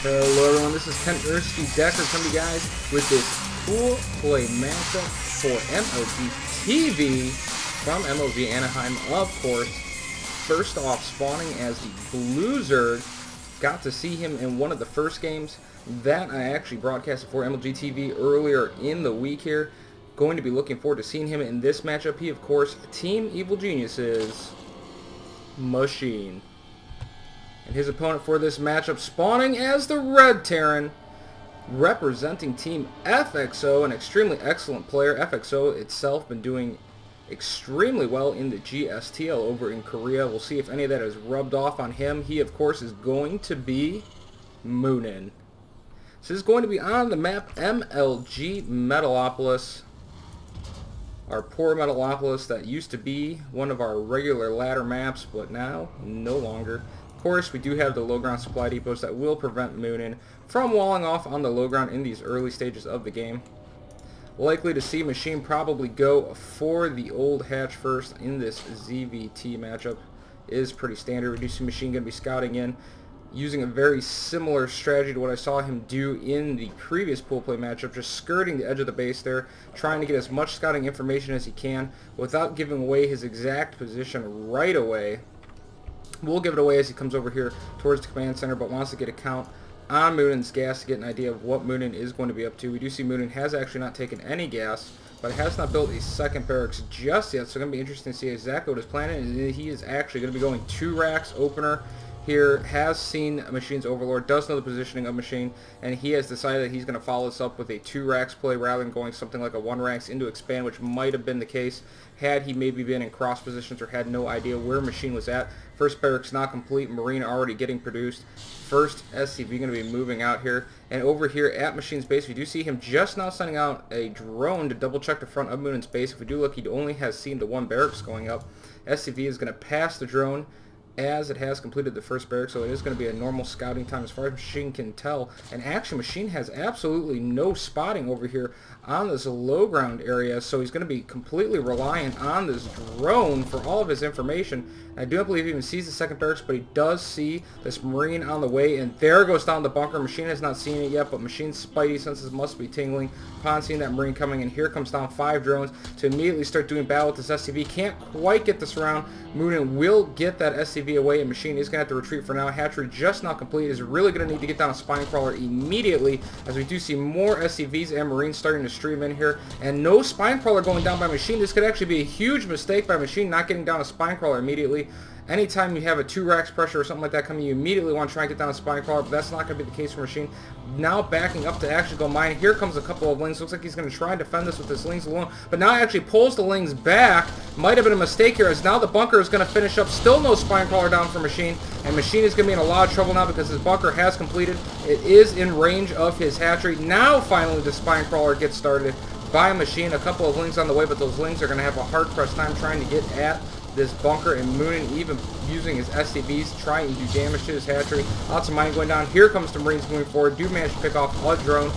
Hello everyone, this is Ken Decker coming to you guys with this cool play matchup for MLG TV from MLG Anaheim, of course. First off, spawning as the Bluezard. Got to see him in one of the first games that I actually broadcasted for MLG TV earlier in the week here. Going to be looking forward to seeing him in this matchup. He, of course, Team Evil Geniuses Machine. And his opponent for this matchup, spawning as the Red Terran, representing Team FXO, an extremely excellent player. FXO itself been doing extremely well in the GSTL over in Korea. We'll see if any of that has rubbed off on him. He, of course, is going to be Moonan. So this is going to be on the map MLG Metalopolis. Our poor Metalopolis that used to be one of our regular ladder maps, but now no longer. Of course, we do have the low ground supply depots that will prevent Moonan from walling off on the low ground in these early stages of the game. Likely to see Machine probably go for the old hatch first in this ZVT matchup. Is pretty standard. We do see Machine going to be scouting in, using a very similar strategy to what I saw him do in the previous pool play matchup, just skirting the edge of the base there, trying to get as much scouting information as he can without giving away his exact position right away. We'll give it away as he comes over here towards the command center, but wants to get a count on Moonan's gas to get an idea of what Moonan is going to be up to. We do see Moonan has actually not taken any gas, but has not built a second barracks just yet, so it's going to be interesting to see exactly what his plan is. And he is actually going to be going 2 racks opener here, has seen Machine's Overlord, does know the positioning of Machine, and he has decided that he's going to follow this up with a 2 racks play rather than going something like a 1 racks into expand, which might have been the case had he maybe been in cross positions or had no idea where Machine was at. First barracks not complete, Marine already getting produced. First SCV going to be moving out here. And over here at Machine's base, we do see him just now sending out a drone to double check the front of Moonan's base. If we do look, he only has seen the 1 barracks going up. SCV is going to pass the drone as it has completed the first barrack, so it is going to be a normal scouting time as far as Machine can tell. And actually, Machine has absolutely no spotting over here on this low ground area, so he's going to be completely reliant on this drone for all of his information. I do not believe he even sees the second barracks, but he does see this Marine on the way, and there goes down the bunker. Machine has not seen it yet, but Machine's spidey senses must be tingling upon seeing that Marine coming, and here comes down 5 drones to immediately start doing battle with this SCV. Can't quite get this around. Moonan will get that SCV away, and Machine is going to have to retreat for now. Hatchery just not complete. Is really going to need to get down a spine crawler immediately, as we do see more SCVs and Marines starting to stream in here, and no spine crawler going down by Machine. This could actually be a huge mistake by Machine not getting down a spine crawler immediately. Anytime you have a 2 racks pressure or something like that coming, you immediately want to try and get down a spine crawler, but that's not going to be the case for Machine. Now backing up to actually go mine. Here comes a couple of Lings. Looks like he's going to try and defend this with his Lings alone, but now actually pulls the Lings back. Might have been a mistake here, as now the bunker is going to finish up. Still no spine crawler down for Machine, and Machine is going to be in a lot of trouble now because his bunker has completed. It is in range of his hatchery. Now finally the spine crawler gets started by Machine. A couple of Lings on the way, but those Lings are going to have a hard-pressed time trying to get at this bunker, and Moonan even using his SCVs trying to do damage to his hatchery. Lots of mine going down. Here comes the Marines moving forward. Do manage to pick off a drone.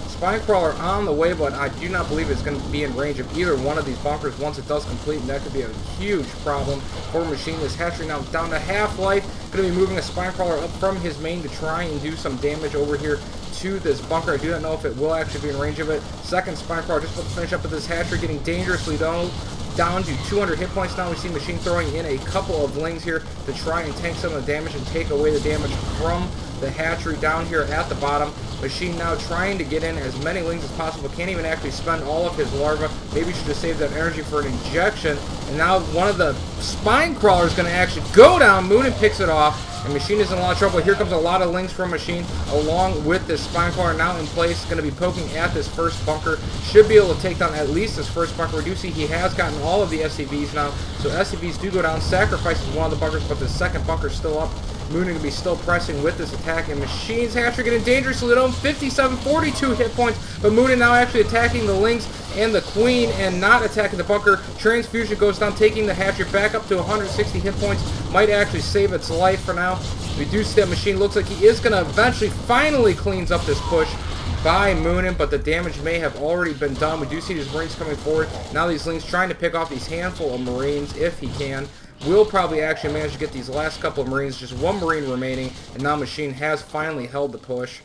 Spine crawler on the way, but I do not believe it's going to be in range of either one of these bunkers once it does complete, and that could be a huge problem for Machine. This hatchery now down to half-life. Going to be moving a spine crawler up from his main to try and do some damage over here to this bunker. I do not know if it will actually be in range of it. Second spine crawler just about to finish up with this hatchery, getting dangerously down to 200 hit points now. We see Machine throwing in a couple of Lings here to try and tank some of the damage and take away the damage from the hatchery down here at the bottom. Machine now trying to get in as many Lings as possible. Can't even actually spend all of his larvae. Maybe should have saved that energy for an injection. And now one of the spine crawlers is going to actually go down. Moonan picks it off, and Machine is in a lot of trouble. Here comes a lot of Lings from Machine along with this spine crawler now in place. Going to be poking at this first bunker. Should be able to take down at least this first bunker. We do see he has gotten all of the SCVs now, so SCVs do go down. Sacrifices one of the bunkers, but the second bunker is still up. Moonan going to be still pressing with this attack, and Machine's hatchery getting dangerously low. 57, 42 hit points, but Moonan now actually attacking the Lings and the Queen and not attacking the bunker. Transfusion goes down, taking the hatchery back up to 160 hit points. Might actually save its life for now. We do see that Machine looks like he is going to eventually finally cleans up this push by Moonan, but the damage may have already been done. We do see these Marines coming forward. Now these Lings trying to pick off these handful of Marines if he can. will probably actually manage to get these last couple of Marines. Just one Marine remaining, and now Machine has finally held the push.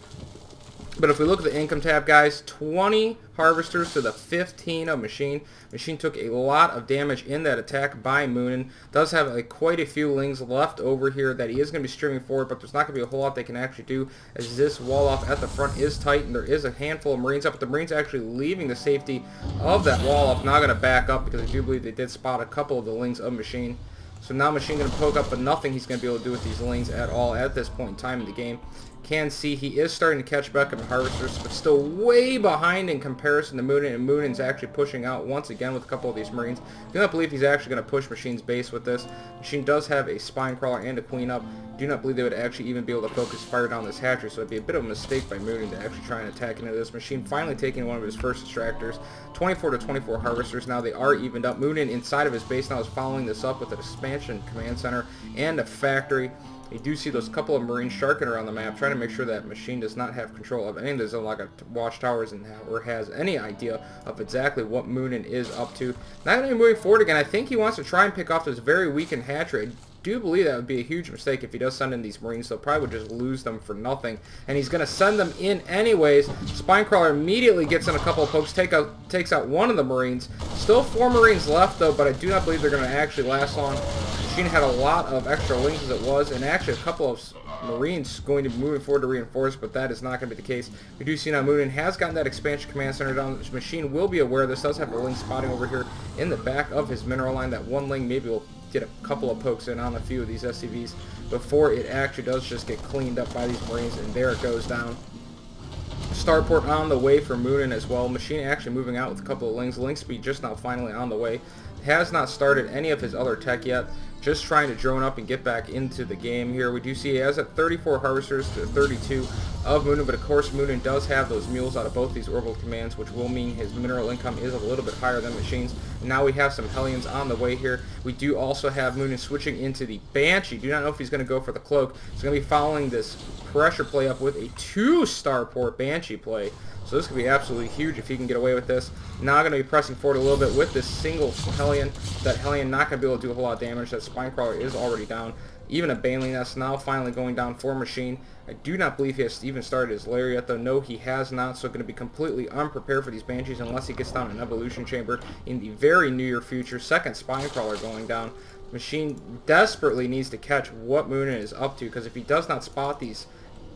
But if we look at the income tab, guys, 20 Harvesters to the 15 of Machine. Machine took a lot of damage in that attack by Moonan. Does have quite a few Lings left over here that he is going to be streaming forward, but there's not going to be a whole lot they can actually do, as this wall off at the front is tight, and there is a handful of Marines up, but the Marines actually leaving the safety of that wall off. Now going to back up, because I do believe they did spot a couple of the Lings of Machine. So now Machine going to poke up, but nothing he's going to be able to do with these Lings at all at this point in time in the game. Can see he is starting to catch back up in Harvesters, but still way behind in comparison to Moonan, and Moonan's actually pushing out once again with a couple of these Marines. Do not believe he's actually going to push Machine's base with this. Machine does have a Spine Crawler and a Queen up. Do not believe they would actually even be able to focus fire down this hatchery, so it'd be a bit of a mistake by Moonan to actually try and attack into this. Machine finally taking one of his first distractors. 24 to 24 Harvesters. Now they are evened up. Moonan inside of his base now is following this up with an expansion command center and a factory. You do see those couple of Marines sharking around the map, trying to make sure that Machine does not have control of any of those unlocked watchtowers or has any idea of exactly what Moonan is up to. Not going to be moving forward again. I think he wants to try and pick off this very weakened hatchery. I do believe that would be a huge mistake if he does send in these Marines. They'll probably just lose them for nothing. And he's going to send them in anyways. Spinecrawler immediately gets in a couple of pokes, takes out one of the Marines. Still 4 Marines left though, but I do not believe they're going to actually last long. Machine had a lot of extra Lings as it was, and actually a couple of Marines going to be moving forward to reinforce, but that is not going to be the case. We do see now Moonan has gotten that expansion command center down. Machine will be aware. This does have a Ling spotting over here in the back of his mineral line. That one Ling maybe will get a couple of pokes in on a few of these SCVs before it actually does just get cleaned up by these Marines, and there it goes down. Starport on the way for Moonan as well. Machine actually moving out with a couple of Lings. Ling speed just now finally on the way. Has not started any of his other tech yet. Just trying to drone up and get back into the game here. We do see he has at 34 Harvesters to 32 of Moonan, but of course Moonan does have those mules out of both these orbital commands, which will mean his mineral income is a little bit higher than Machine's. Now we have some Hellions on the way here. We do also have Moonan switching into the Banshee. Do not know if he's going to go for the Cloak. He's going to be following this pressure play up with a 2-starport Banshee play. So this could be absolutely huge if he can get away with this. Now going to be pressing forward a little bit with this single Hellion. That Hellion not going to be able to do a whole lot of damage. That Spinecrawler is already down. Even a Baneling Nest now finally going down for Machine. I do not believe he has even started his lair yet, though. No, he has not. So going to be completely unprepared for these Banshees unless he gets down an Evolution Chamber in the very near future. Second Spinecrawler going down. Machine desperately needs to catch what Moonan is up to, because if he does not spot these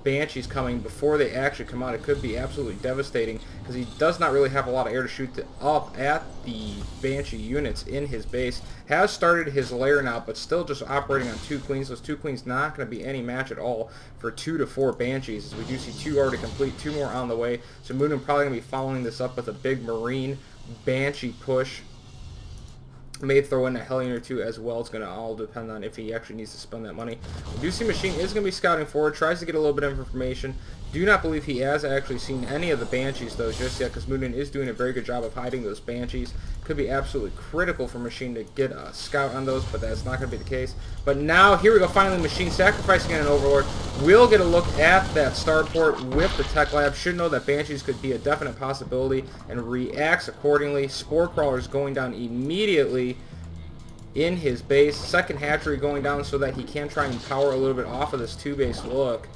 Banshees coming before they actually come out, it could be absolutely devastating, because he does not really have a lot of air to shoot up at the Banshee units in his base. Has started his lair now, but still just operating on 2 Queens. Those 2 Queens not going to be any match at all for 2 to 4 Banshees, as we do see 2 already complete, 2 more on the way. So Moonan probably going to be following this up with a big Marine Banshee push. May throw in a Hellion or 2 as well. It's going to all depend on if he actually needs to spend that money. We do see Machine is going to be scouting forward, tries to get a little bit of information. Do not believe he has actually seen any of the Banshees though just yet, because Moonan is doing a very good job of hiding those Banshees. Could be absolutely critical for Machine to get a scout on those, but that's not going to be the case. But now, here we go, finally Machine sacrificing an Overlord. We'll get a look at that starport with the Tech Lab. Should know that Banshees could be a definite possibility and reacts accordingly. Spore Crawlers going down immediately in his base. Second hatchery going down so that he can try and power a little bit off of this 2-base look.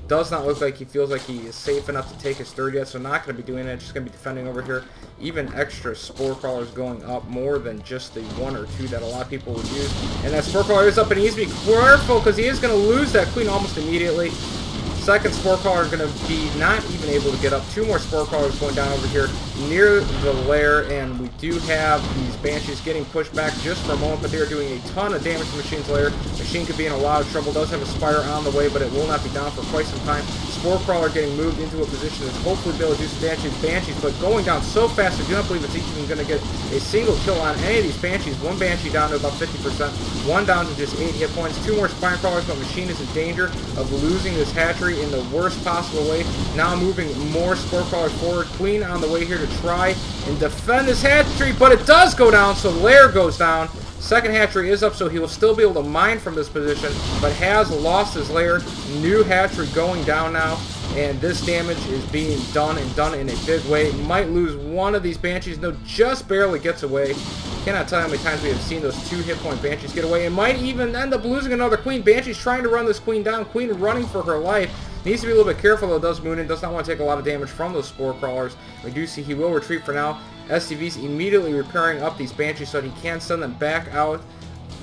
Does not look like he feels like he is safe enough to take his third yet, so not going to be doing it. Just going to be defending over here. Even extra Spore Crawlers going up, more than just the 1 or 2 that a lot of people would use. And that Spore Crawler is up, and he needs to be careful because he is going to lose that Queen almost immediately. Second Spore Crawler is going to be not even able to get up. 2 more Spore Crawlers going down over here near the lair, and we do have these Banshees getting pushed back just for a moment, but they are doing a ton of damage to Machine's lair. Machine could be in a lot of trouble. Does have a Spire on the way, but it will not be down for quite some time. Spore Crawler getting moved into a position to hopefully be able to do some Banshees, but going down so fast, I do not believe it's even going to get a single kill on any of these Banshees. 1 Banshee down to about 50%, 1 down to just 8 hit points, 2 more Spine Crawlers, but Machine is in danger of losing this hatchery in the worst possible way. Now moving more Spore Crawlers forward. Queen on the way here to try and defend this hatchery, but it does go down, so lair goes down. Second hatchery is up, so he will still be able to mine from this position, but has lost his lair. New hatchery going down now, and this damage is being done and done in a big way. Might lose one of these Banshees. No, just barely gets away. Cannot tell you how many times we have seen those 2 hit point Banshees get away. And might even end up losing another Queen. Banshee's trying to run this Queen down. Queen running for her life. Needs to be a little bit careful though, does Moonan. Does not want to take a lot of damage from those Spore Crawlers. We do see he will retreat for now. SCV's immediately repairing up these Banshees so that he can send them back out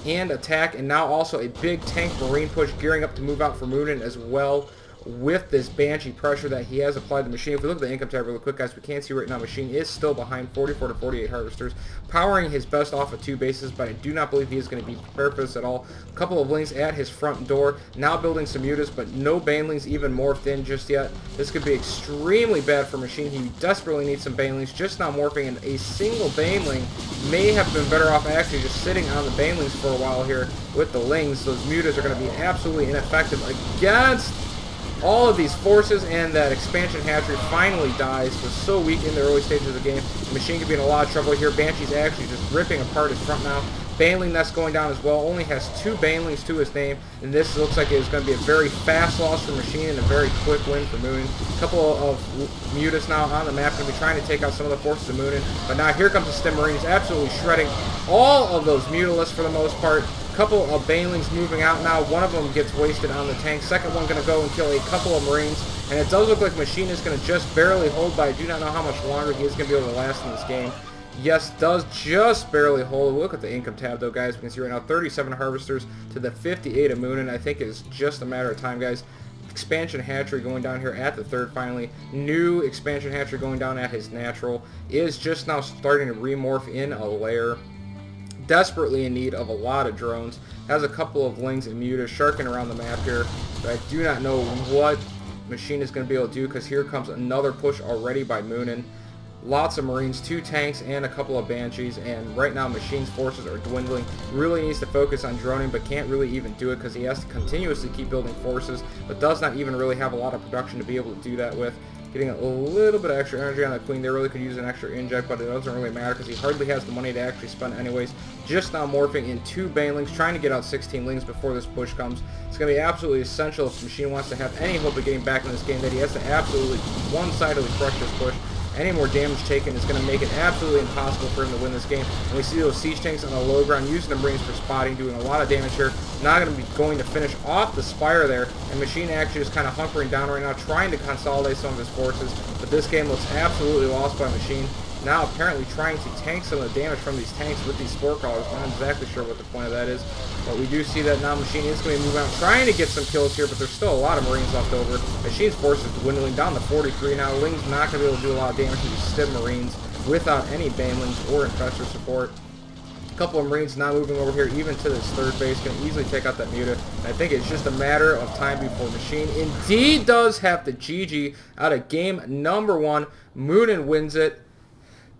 and attack. And now also a big tank Marine push gearing up to move out for Moonan as well, with this Banshee pressure that he has applied to Machine. If we look at the income tab really quick, guys, we can see right now Machine is still behind 44 to 48 Harvesters, powering his best off of 2 bases, but I do not believe he is going to be prepared for this at all. A couple of Lings at his front door, now building some Mutas, but no Banelings even morphed in just yet. This could be extremely bad for Machine. He desperately needs some Banelings, just not morphing, and a single Baneling may have been better off actually just sitting on the Banelings for a while here with the Lings. Those Mutas are going to be absolutely ineffective against all of these forces, and that expansion hatchery finally dies. Was so weak in the early stages of the game. The Machine could be in a lot of trouble here. Banshee's actually just ripping apart his front now. Baneling Nest going down as well. Only has 2 Banelings to his name, and this looks like it's going to be a very fast loss for Machine and a very quick win for Moonan. A couple of Mutas now on the map, going to be trying to take out some of the forces of Moonan. But now here comes the Stim Marines, absolutely shredding all of those Mutalisks for the most part. Couple of Banelings moving out now. One of them gets wasted on the tank. Second one going to go and kill a couple of Marines. And it does look like Machine is going to just barely hold, but I do not know how much longer he is going to be able to last in this game. Yes, does just barely hold. Look at the income tab, though, guys. We can see right now 37 Harvesters to the 58 of Moonan. I think it's just a matter of time, guys. Expansion hatchery going down here at the 3rd finally. New expansion hatchery going down at his natural. Is just now starting to remorph in a lair. Desperately in need of a lot of drones. Has a couple of Lings and Mutas sharking around the map here. But I do not know what Machine is going to be able to do, because here comes another push already by Moonan. Lots of Marines, 2 tanks, and a couple of Banshees, and right now Machine's forces are dwindling. Really needs to focus on droning, but can't really even do it because he has to continuously keep building forces, but does not even really have a lot of production to be able to do that with. Getting a little bit of extra energy on that Queen. They really could use an extra inject, but it doesn't really matter because he hardly has the money to actually spend anyways. Just now morphing in 2 Banelings, trying to get out 16 Lings before this push comes. It's going to be absolutely essential if Machine wants to have any hope of getting back in this game that he has to absolutely one-sidedly crush this push. Any more damage taken is going to make it absolutely impossible for him to win this game. And we see those siege tanks on the low ground using the Marines for spotting, doing a lot of damage here. Not going to be going to finish off the Spire there. And Machine actually is kind of hunkering down right now, trying to consolidate some of his forces. But this game looks absolutely lost by Machine. Now apparently trying to tank some of the damage from these tanks with these Spore Crawlers. Not exactly sure what the point of that is. But we do see that now Machine is going to move out, trying to get some kills here, but there's still a lot of Marines left over. Machine's forces dwindling down to 43 now. Ling's not going to be able to do a lot of damage to these Stim Marines without any Banelings or Infestor support. A couple of Marines now moving over here, even to this 3rd base, can easily take out that Muta. And I think it's just a matter of time before Machine indeed does have the GG out of game number 1. Moonan wins it.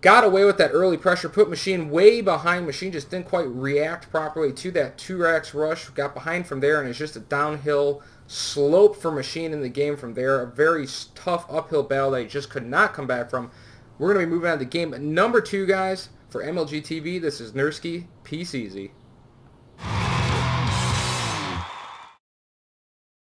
Got away with that early pressure, put Machine way behind. Machine just didn't quite react properly to that 2-rax rush. Got behind from there, and it's just a downhill slope for Machine in the game from there. A very tough uphill battle that he just could not come back from. We're going to be moving on to game number 2, guys. For MLG TV, this is Nursky. Peace easy.